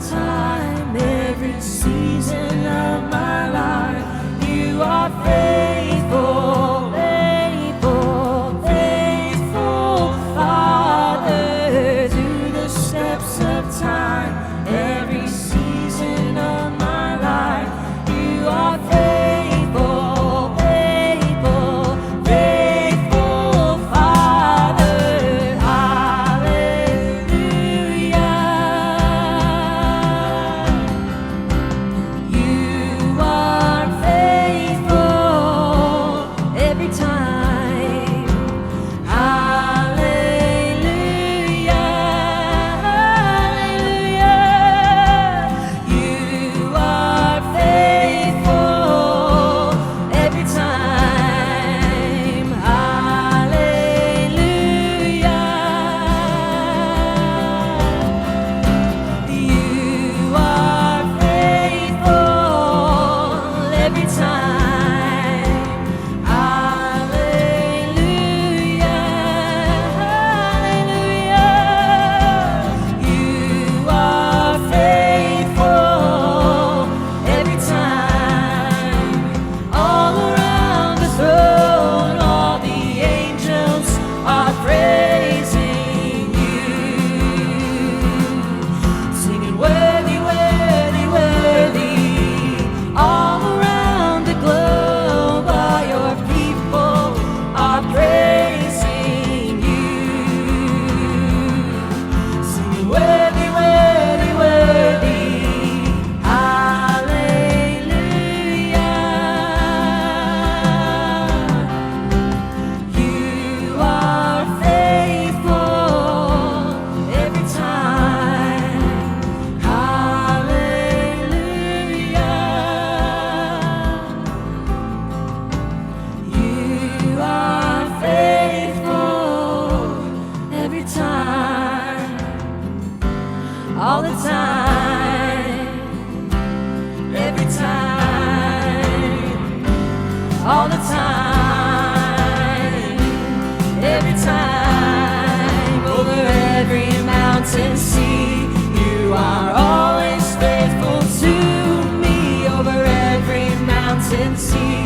time, every season of my life. You are faithful, faithful, faithful, Father, through the steps of time, every season of my life. You are faithful, faithful, faithful, Father. Hallelujah. You are faithful every time. Hallelujah. Hallelujah. You are faithful every time. Hallelujah. You are faithful every time. Hallelujah. Hallelujah. You are faithful every time. All around the throne, all the angels are praising you, singing worthy, worthy, worthy. All around the globe, all your people are praising you, singing worthy, worthy, worthy. Hallelujah. You are faithful every time. Hallelujah. You are faithful every time. All the time. Every time. All the time. Every time. Over every mountain, sea, you are always faithful to me. Over every mountain, sea,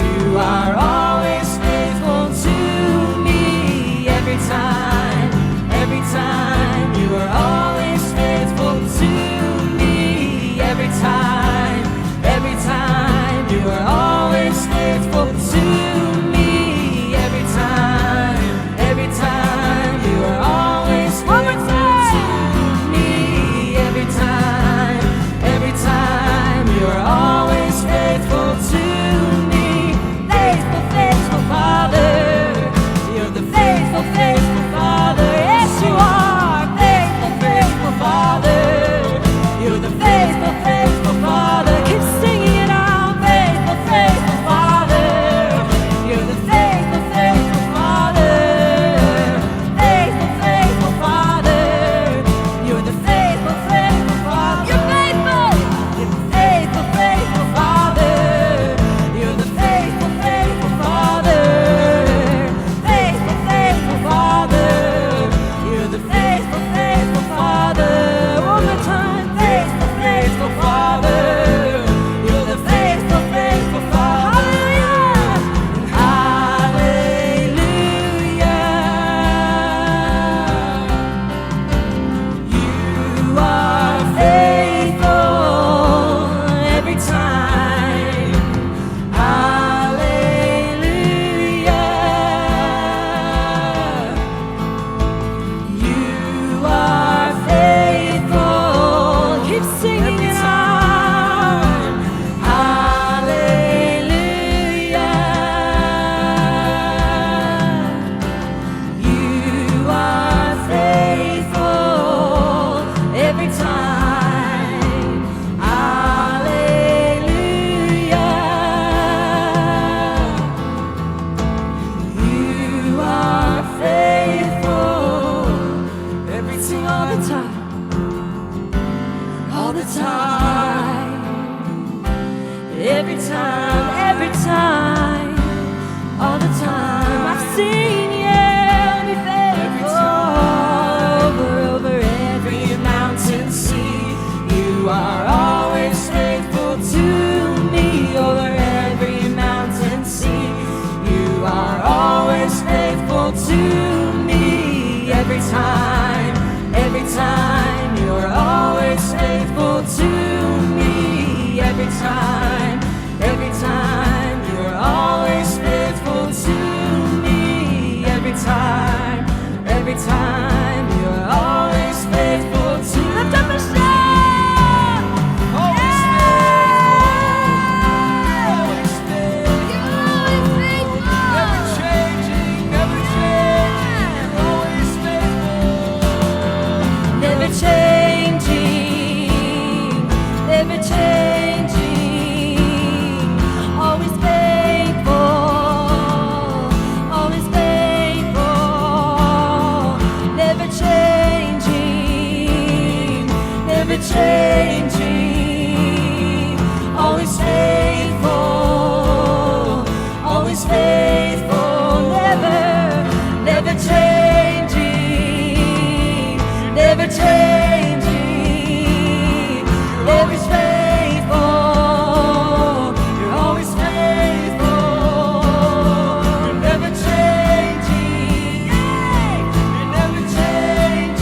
you are always faithful to me. Every time, you are always faithful to me. Every time, you are always faithful to me. Every time, you are always faithful to me. Every time, you are always faithful to me. Faithful, faithful Father, you're the faithful, faithful Father. Yes, you are. Faithful, faithful Father, you're the faithful, faithful Father. Keep singing it out. Faithful, faithful Father, you're the faithful, faithful Father. Faithful, faithful Father, you're the faithful, faithful Father. You're faithful. You're the faithful, faithful Father. You're the faithful, faithful Father. Faithful, faithful Father. You're the faithful, faithful Father. One more time. Faithful, faithful Father. You're the faithful, faithful Father. Hallelujah. You are faithful every time. Hallelujah. You are faithful. Keep singing it out. Hallelujah. You are faithful every time. Hallelujah. You are faithful every time, all the time. All the time. Every time, all the time. I've seen you be faithful. Over every mountain, sea, you never changing, always faithful, always faithful, never changing, never changing, always faithful, you're always faithful, you're never changing, you're never changing,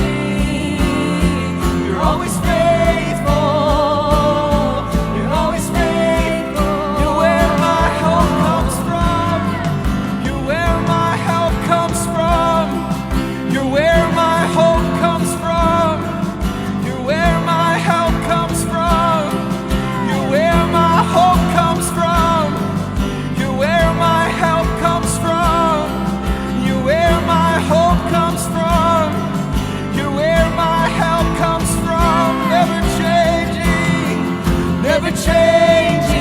you're always faithful, you're always faithful. You're where my help comes from, you're where my help comes from, you're where my hope comes from, you're where my help comes from, you're where my hope comes from, you're where my help comes from, you're where my hope comes from, you're where my help comes from, never changing, never changing,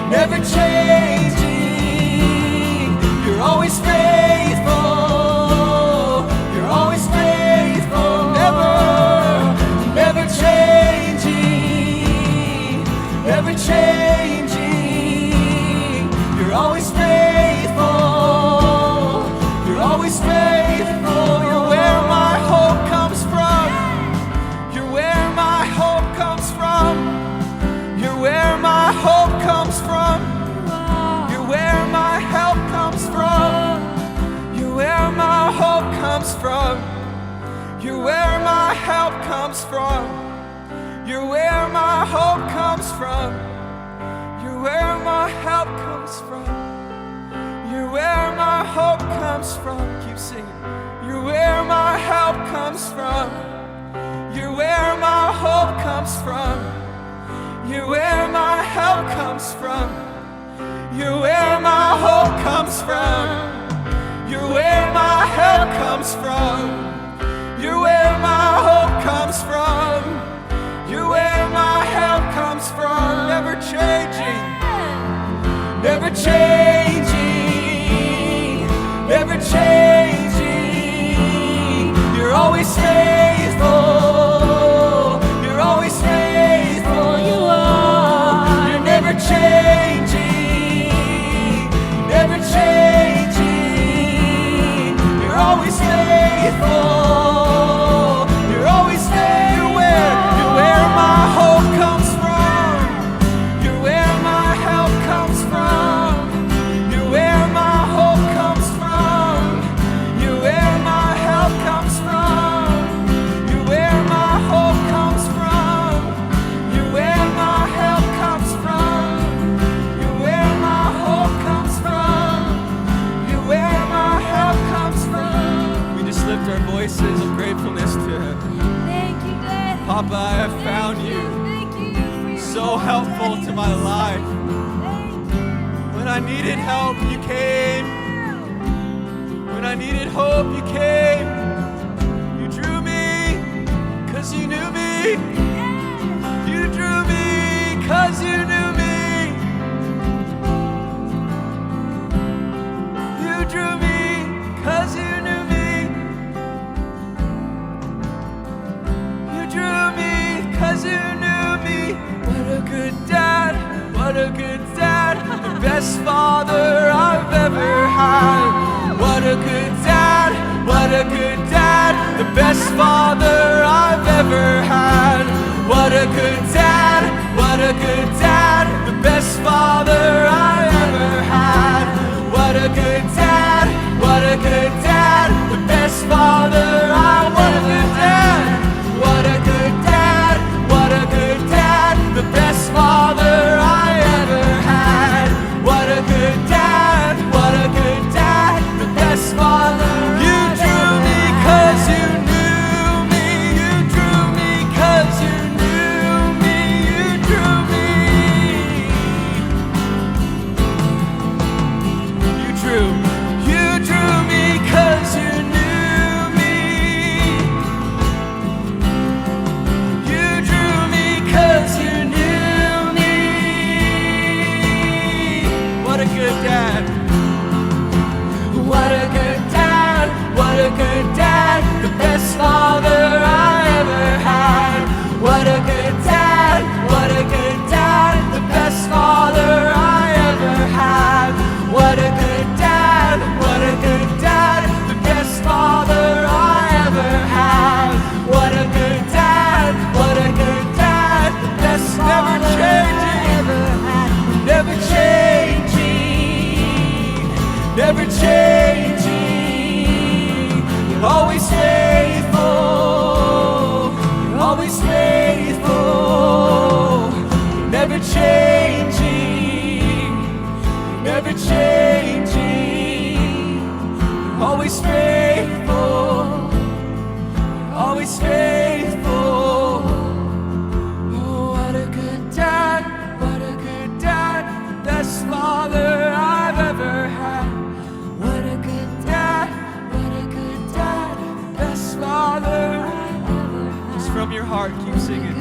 never changing, you're always faithful, you're always faithful, never changing, never changing, you're always faithful, you're always faithful, you're where my hope comes from, you're where my hope comes from, you're where my hope comes from, you're where my help comes from, you're where my hope comes from, you're where my help comes from, you're where my hope comes from, you're where my help comes from, you're where my hope comes from, keep singing, you're where my help comes from, you're where my hope comes from, you're where my help comes from, you're where my hope comes from, you're where my help comes from, you're where my hope comes from, you're where my help comes from, never changing, never changing, never changing, you're always faithful, you're always faithful, you are, you're never changing, never changing, you're always faithful, you're always faithful, you're where my hope comes from, you're where my help comes from, you're where my hope comes from, you're where my help comes from, you're where my hope comes from, you're where my help comes from, you're where my hope comes from, you're where my help comes from. We just lift our voices of gratefulness to Thank you, Daddy. Papa. I have found you Thank you for your so helpful to my life. When I needed help, you came. When I needed hope, you came. You drew me, cause you knew me. You drew me, cause you knew me. You drew me, cause you knew me. You drew me, cause you knew me. What a good dad, what a good dad. The best father I've ever had. What a good dad, what a good dad. The best father I've ever had. What a good dad, what a good dad. The best father I ever had. What a good dad, what a good dad. The best father I ever had. What a good dad, what a good dad. The best father I ever had. What a good dad, what a good dad. The best father. You drew me cause you knew me. You drew me cause you knew me. You drew me. You drew me cause you knew me. your heart, keep singing.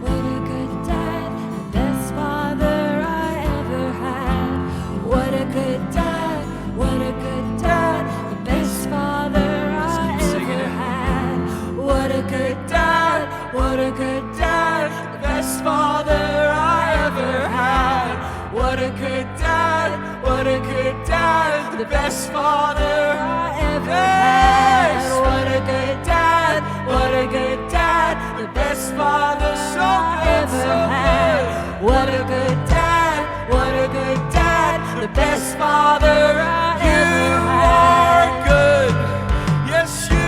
What a good dad, the best father I ever had. What a good dad, what a good dad, the best father I keep singing ever it. had. What a good dad, what a good dad, the best father I ever had. What a good dad, what a good dad, the best father I ever had. What a good dad, what a good dad, the best father So I good, ever so had. What a good dad, what a good dad, the best father I ever You had. are good. Yes, you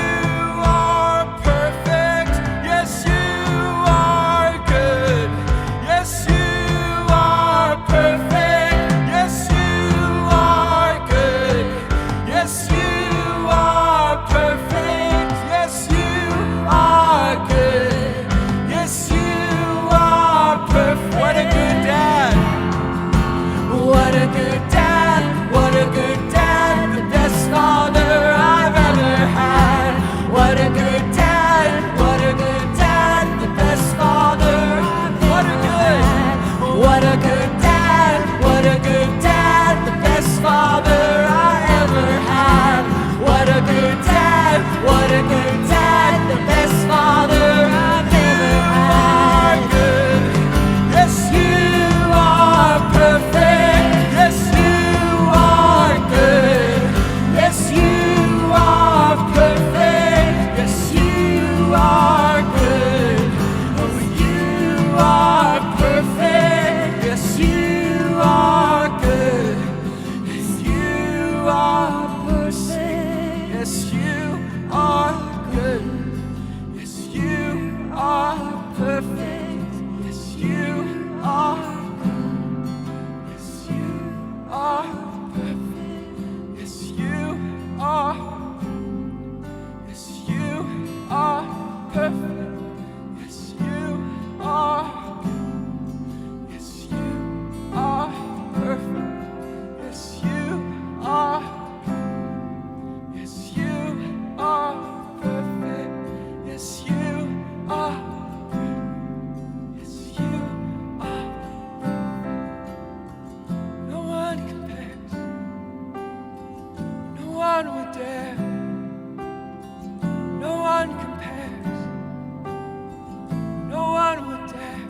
are perfect. Yes, you are good. Yes, you are perfect. Yes, you are good. Yes, you are perfect. Yes, you are good. Yes, you are perfect. What a good dad. What a good dad, what a good dad, the best father I've ever had. What a good dad, what a good dad, the best father I've ever had. What a good dad, what a good dad, the best father I ever had. What a good dad, what a good dad, the best father I've ever had. You are good. Yes, you are perfect. Yes, you are good. Yes, you are perfect. Yes, you are good. Oh, you are perfect. Yes, you are good. Yes, you are perfect. Yes, you are good. Yes, you are perfect. Yes, you are good. Yes, you are perfect. Yes, you are. Yes, you are perfect. Yes, you are. Yes, you are perfect. Yes, you are. Yes, you are perfect. Yes, you are. Yes, you are. No one compares. No one would dare. No one compares. No one would dare.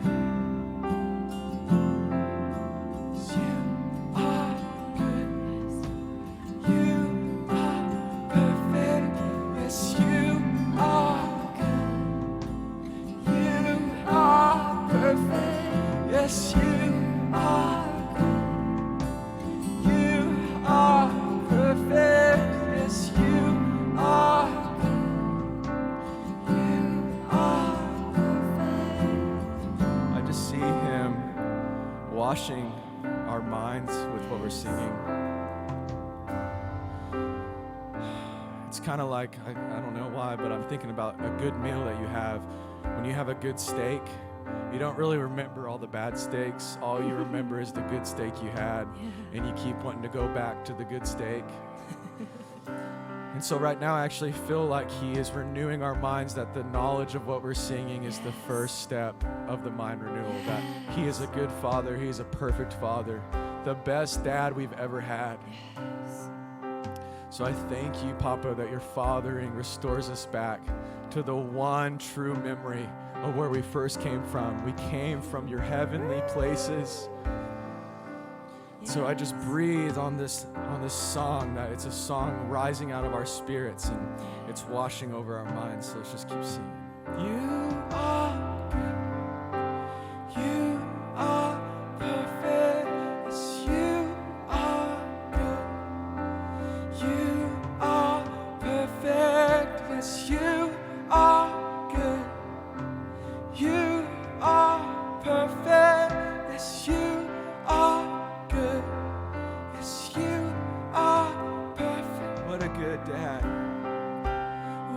'Cause you are good. You are perfect. Yes, you are good. You are perfect. Yes, you are good. You are perfect. Yes, you are good. You are perfect. I just see him washing our minds with what we're singing. It's kind of like, I don't know why, but I'm thinking about a good meal that you have. When you have a good steak, you don't really remember all the bad steaks. All you remember is the good steak you had, and you keep wanting to go back to the good steak. And so right now I actually feel like he is renewing our minds, that the knowledge of what we're singing is the first step of the mind renewal, that he is a good father, he is a perfect father, the best dad we've ever had. So I thank you, Papa, that your fathering restores us back to the one true memory of where we first came from. We came from your heavenly places. So I just breathe on this song, that it's a song rising out of our spirits and it's washing over our minds. So let's just keep singing. You are good. You are perfect. Yes, you are good. You are perfect. Yes, you are good. You are perfect. Yes, you are good. Yes, you are perfect. What a good dad.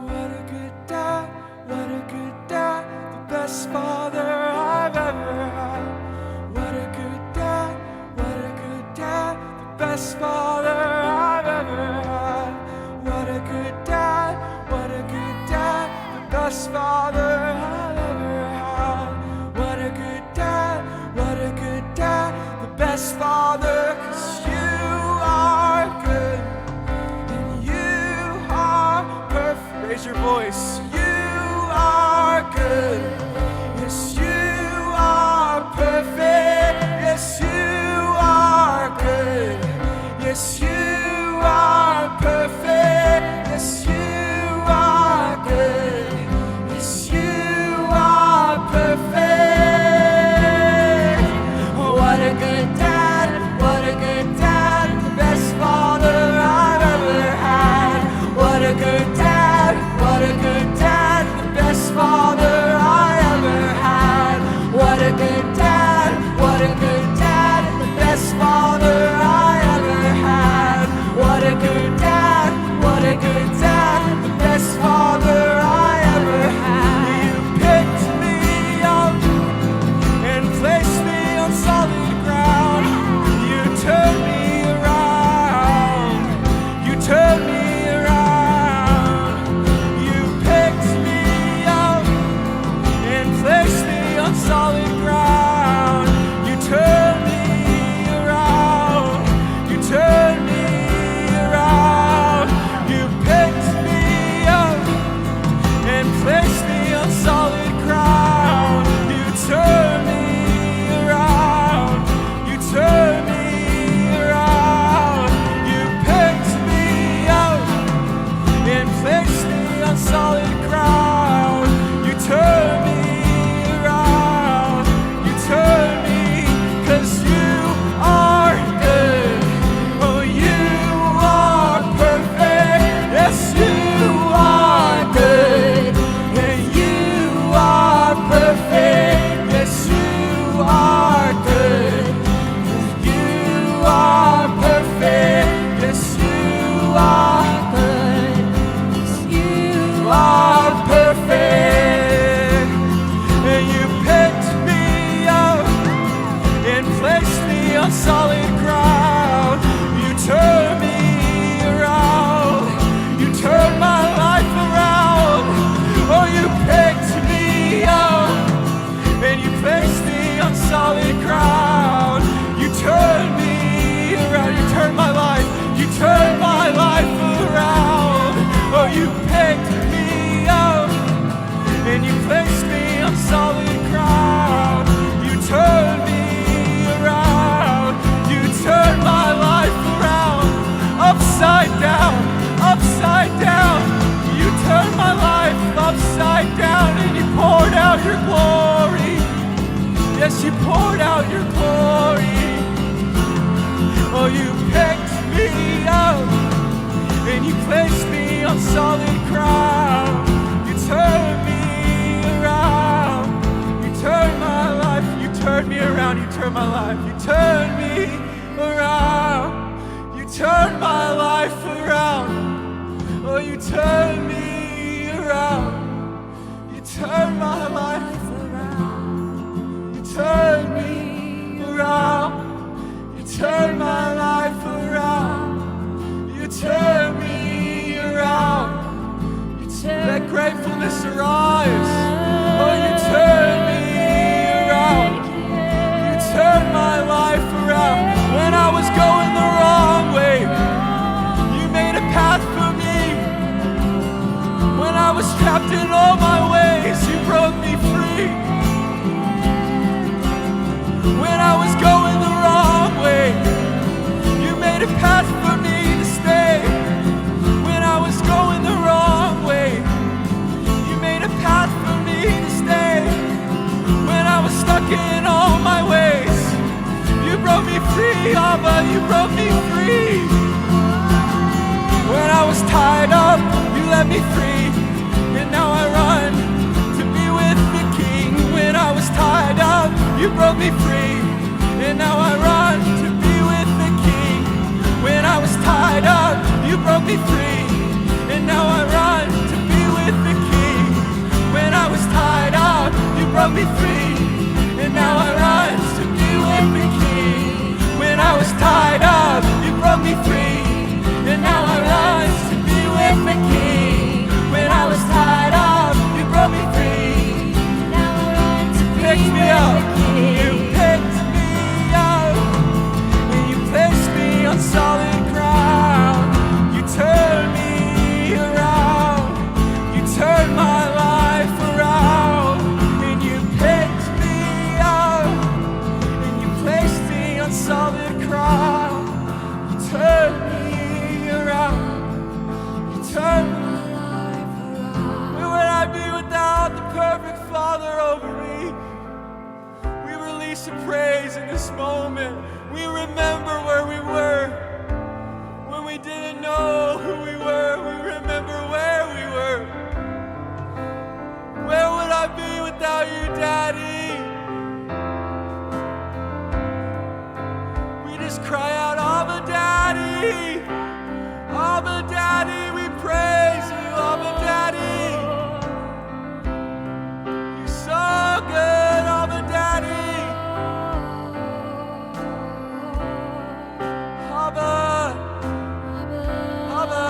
What a good dad. What a good dad. The best father I've ever had. What a good dad. What a good dad. The best father I've ever had. What a good dad. What a good dad. The best father voice. You are good. Yes, you are perfect. Yes, you are good. Yes, you are perfect. Yes, you are good. Yes, you are perfect. Oh, what a good dad, what a good dad, the best father I've ever had. What a good dad, what a good dad, the best father I ever had. What a good dad, what a good dad, the best father I ever had. What a good dad, what a good dad, the best father I ever had. You picked me up and placed me on solid ground. You turned me around. You turned me around. You picked me up and placed me on solid ground. You turned me around. You turned me around. You picked me up and placed me on solid ground. You turned me around. You turned me around. You picked me up and placed me on solid ground. You turned me around. You turned me, 'cause you are good. Oh, you are perfect. Yes, you are good. And you are perfect. Yes, you are good. You are perfect. Yes, you are good. You are perfect. And you picked me up and placed me on solid ground. You turned me around. You turned my life around. Oh, you picked me up and you placed me on solid ground. You turned me around. You turned my life. You turned my life around. Oh, you picked me up and you placed me on solid ground. You turned me around. You turned my life around. Upside down, upside down. You turned my life upside down and you poured out your glory. Yes, you poured out your glory. Oh, you picked me up and you placed me on solid ground. You turned me around. You turned my life. You turned me around. You turned my life. You turned me around. You turned my life around. Oh, you turned me around. You turned my life around. You turned me around. You turned my life around. You turned me around. Let gratefulness arise. Oh, you turned me around. You turned my life around. When I was going the wrong way, you made a path for me. When I was trapped in all my ways, you broke me free. When I was going the wrong way, you made a path for me to stay. When I was going the wrong way, you made a path for me to stay. When I was stuck in all my ways, you broke me free, Abba, you broke me free. When I was tied up, you let me free. And now I run to be with the King. When I was tied up, you broke me free. And now I run to be with the King. When I was tied up, you broke me free. And now I run to be with the King. When I was tied up, you broke me free. And now I run to be with the King. When I was tied up, you broke me free. And now I run to be with the King. When I was tied up, you broke me free. Now I run to be Picked me with up, the King. you picked me up, and you placed me on solid ground. You turned me around. You perfect Father over me. We release a praise in this moment. We remember where we were when we didn't know who we were. We remember where we were. Where would I be without you, Daddy? We just cry out, Abba, Daddy. Abba, Daddy, we praise you, Abba, Daddy. You're so good, Abba, Daddy. Abba, Abba,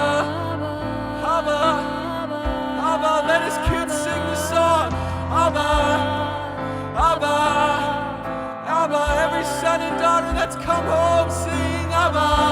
Abba, Abba, let us kids sing the song. Abba, Abba, Abba, every son and daughter that's come home, sing Abba.